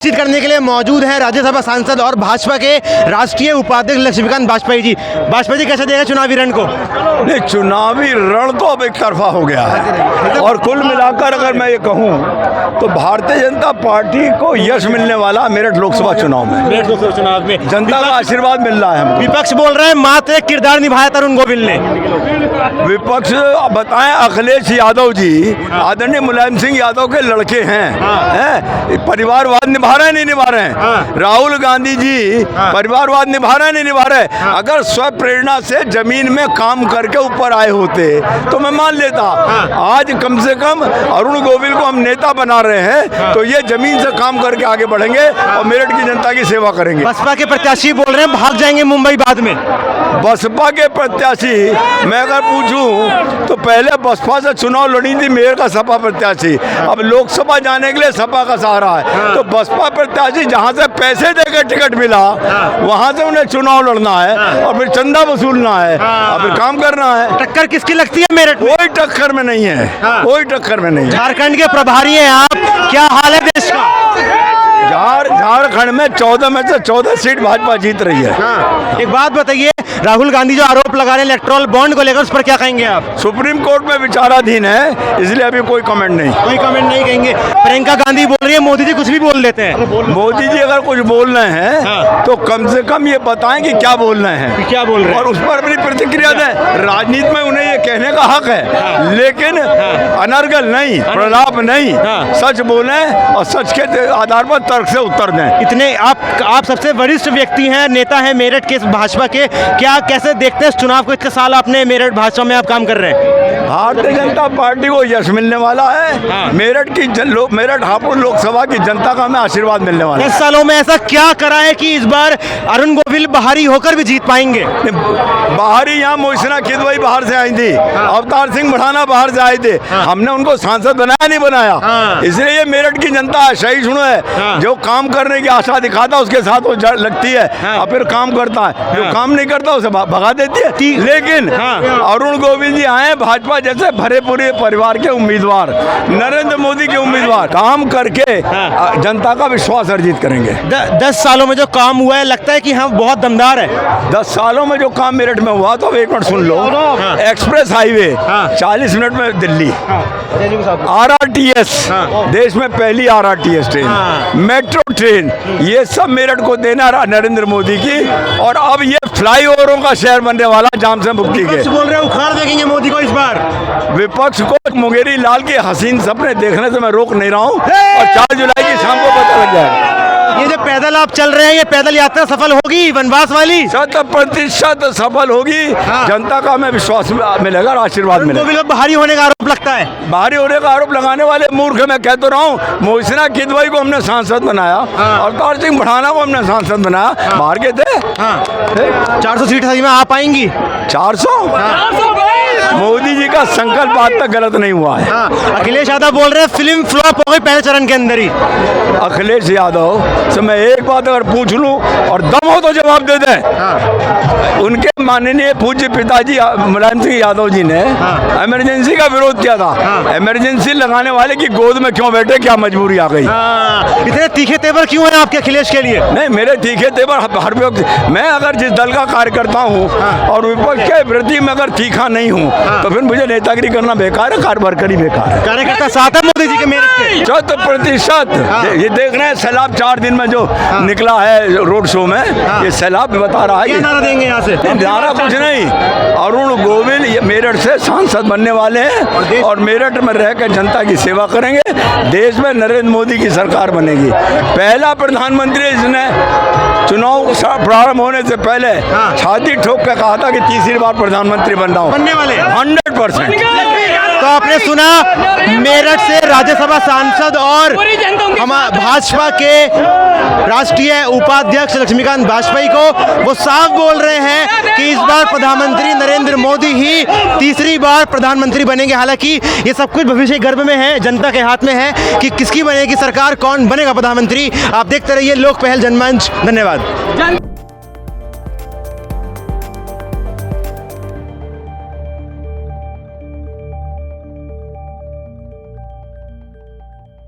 बातचीत करने के लिए मौजूद हैं राज्यसभा सांसद और भाजपा के राष्ट्रीय उपाध्यक्ष लक्ष्मीकांत वाजपेयी जी। वाजपेयी जी, कैसा देगा चुनावी रण को? नहीं, चुनावी रण तो अब एक तरफा हो गया है और कुल मिलाकर अगर मैं ये कहूँ तो भारतीय जनता पार्टी को यश मिलने वाला मेरठ लोकसभा चुनाव में जनता का आशीर्वाद मिल रहा है। विपक्ष बोल रहे हैं मात्र एक किरदार निभाया तरुण गोविल ने। विपक्ष बताएं, अखिलेश यादव जी आदरणीय मुलायम सिंह यादव के लड़के हैं, परिवारवाद निभा रहे हैं नहीं निभा रहे हैं। राहुल गांधी जी परिवारवाद निभा रहे हैं नहीं निभा रहे। अगर स्व प्रेरणा से जमीन में काम करके ऊपर आए होते तो मैं मान लेता। आज कम से कम अरुण गोविल को हम नेता बना रहे हैं तो ये जमीन से काम करके आगे बढ़ेंगे और मेरठ की जनता की सेवा करेंगे। बसपा के प्रत्याशी बोल रहे हैं भाग जाएंगे मुंबई बाद में। बसपा के प्रत्याशी मैं अगर पूछूं तो पहले बसपा से चुनाव लड़ी थी मेयर का सपा प्रत्याशी, अब लोकसभा जाने के लिए सपा का सहारा है। तो बसपा प्रत्याशी जहां से पैसे देकर टिकट मिला वहां से उन्हें चुनाव लड़ना है और फिर चंदा वसूलना है और फिर काम करना है। टक्कर किसकी लगती है मेरठ में? कोई टक्कर में नहीं है, कोई टक्कर में नहीं है। झारखंड के प्रभारी हैं आप, क्या हाल है देश का? झारखंड में 14 में से 14 सीट भाजपा जीत रही है। एक बात बताइए, राहुल गांधी जो आरोप लगा रहे हैं इलेक्टोरल बॉन्ड को लेकर, उस पर क्या कहेंगे आप? सुप्रीम कोर्ट में विचाराधीन है, इसलिए अभी कोई कमेंट नहीं। कोई कमेंट नहीं कहेंगे। प्रियंका गांधी बोल रही है मोदी जी कुछ भी बोल लेते हैं। मोदी जी अगर कुछ बोल रहे हैं तो कम से कम ये बताएं कि क्या बोल रहे हैं, क्या बोल रहे हैं, और उस पर अपनी प्रतिक्रिया दें। राजनीति में उन्हें ये कहने का हक है, लेकिन अनर्गल नहीं, प्रलाप नहीं, सच बोलें और सच के आधार पर तर्क से उत्तर दें। इतने आप सबसे वरिष्ठ व्यक्ति हैं, नेता हैं मेरठ के भाजपा के, क्या कैसे देखते हैं इस चुनाव को? इतने साल आपने मेरठ भाजपा में आप काम कर रहे हैं। भारतीय जनता पार्टी को यश मिलने वाला है। मेरठ हापुड़ लोकसभा की जनता का हमें आशीर्वाद मिलने वाला है। 10 सालों में ऐसा क्या करा है कि इस बार अरुण गोविल बाहरी होकर भी जीत पाएंगे? बाहरी यहाँ मोहसिना किदवई बाहर से आई थी, अवतार सिंह बढ़ाना बाहर से आए थे, हमने उनको सांसद बनाया नहीं बनाया। इसलिए ये मेरठ की जनता सही सुनो है, जो काम करने की आशा दिखाता उसके साथ वो लगती है और फिर काम करता है, जो काम नहीं करता उसे भगा देती है। लेकिन अरुण गोविल जी आए भाजपा जैसे भरे पूरे परिवार के उम्मीदवार, नरेंद्र मोदी के उम्मीदवार, काम करके जनता का विश्वास अर्जित करेंगे। 10 सालों में जो काम हुआ है लगता है कि हम बहुत दमदार है। 10 सालों में जो काम मेरठ में हुआ तो एक मिनट सुन लो। एक्सप्रेस हाईवे 40 मिनट में दिल्ली, RRTS देश में पहली RRTS ट्रेन, मेट्रो ट्रेन, ये सब मेरठ को देना नरेंद्र मोदी की। और अब ये फ्लाईओवरों का शहर बनने वाला जाम से मुक्ति के। बोल रहे हैं उखाड़ देंगे मोदी को इस बार। विपक्ष को मुंगेरी लाल के हसीन सपने देखने से मैं रोक नहीं रहा हूँ और 4 जुलाई की शाम को पता लग जाएगा। ये जो पैदल आप चल रहे हैं, ये पैदल यात्रा सफल होगी वनवास वाली? 100% सफल होगी। जनता का हमें विश्वास मिलेगा और आशीर्वाद मिलेगा। बाहरी होने का आरोप लगता है। बाहरी होने का आरोप लगाने वाले मूर्ख मैं कह तो रहा हूँ। मोहसिना किदवई को हमने सांसद बनाया, अवतार सिंह बढ़ाना को हमने सांसद बनाया, बाहर के थे। 400 सीट सही में आ पाएंगी? 400 मोदी जी का संकल्प आज तक गलत नहीं हुआ है। अखिलेश यादव बोल रहे हैं फिल्म फ्लॉप हो गई पहले चरण के अंदर ही। अखिलेश यादव से मैं एक बात अगर पूछ लूं और दम हो तो जवाब दे दें। उनके माननीय पूज्य पिताजी मुलायम सिंह यादव जी ने इमरजेंसी का विरोध किया था। इमरजेंसी लगाने वाले की गोद में क्यों बैठे, क्या मजबूरी आ गई? इतने तीखे तेवर क्यों हैं आपके अखिलेश के लिए? नहीं, मेरे तीखे तेवर हर वक्त, मैं अगर जिस दल का कार्यकर्ता हूँ और विपक्ष के प्रति मैं अगर तीखा नहीं हूँ तो फिर मुझे नेतागिरी करना बेकार है, कारभार ही बेकार है। कार्यकर्ता साथ है मोदी जी के मेरठ के 100%। ये देख रहे हैं सैलाब 4 दिन में जो निकला है रोड शो में, ये सैलाब बता रहा है। क्या नारा देंगे यहाँ से? नारा कुछ नहीं, अरुण गोविल ये मेरठ से सांसद बनने वाले हैं और मेरठ में रहकर जनता की सेवा करेंगे। देश में नरेंद्र मोदी की सरकार बनेगी। पहला प्रधानमंत्री जिसने चुनाव प्रारंभ होने से पहले छाती ठोक कर कहा था कि तीसरी बार प्रधानमंत्री बनना हो, बनने वाले 100%। तो आपने सुना मेरठ से राज्यसभा सांसद और हम भाजपा के राष्ट्रीय उपाध्यक्ष लक्ष्मीकांत वाजपेयी को, वो साफ बोल रहे हैं कि इस बार प्रधानमंत्री नरेंद्र मोदी ही तीसरी बार प्रधानमंत्री बनेंगे। हालांकि ये सब कुछ भविष्य गर्भ में है, जनता के हाथ में है कि किसकी बनेगी सरकार, कौन बनेगा प्रधानमंत्री। आप देखते रहिए लोक पहल जनमंच। धन्यवाद।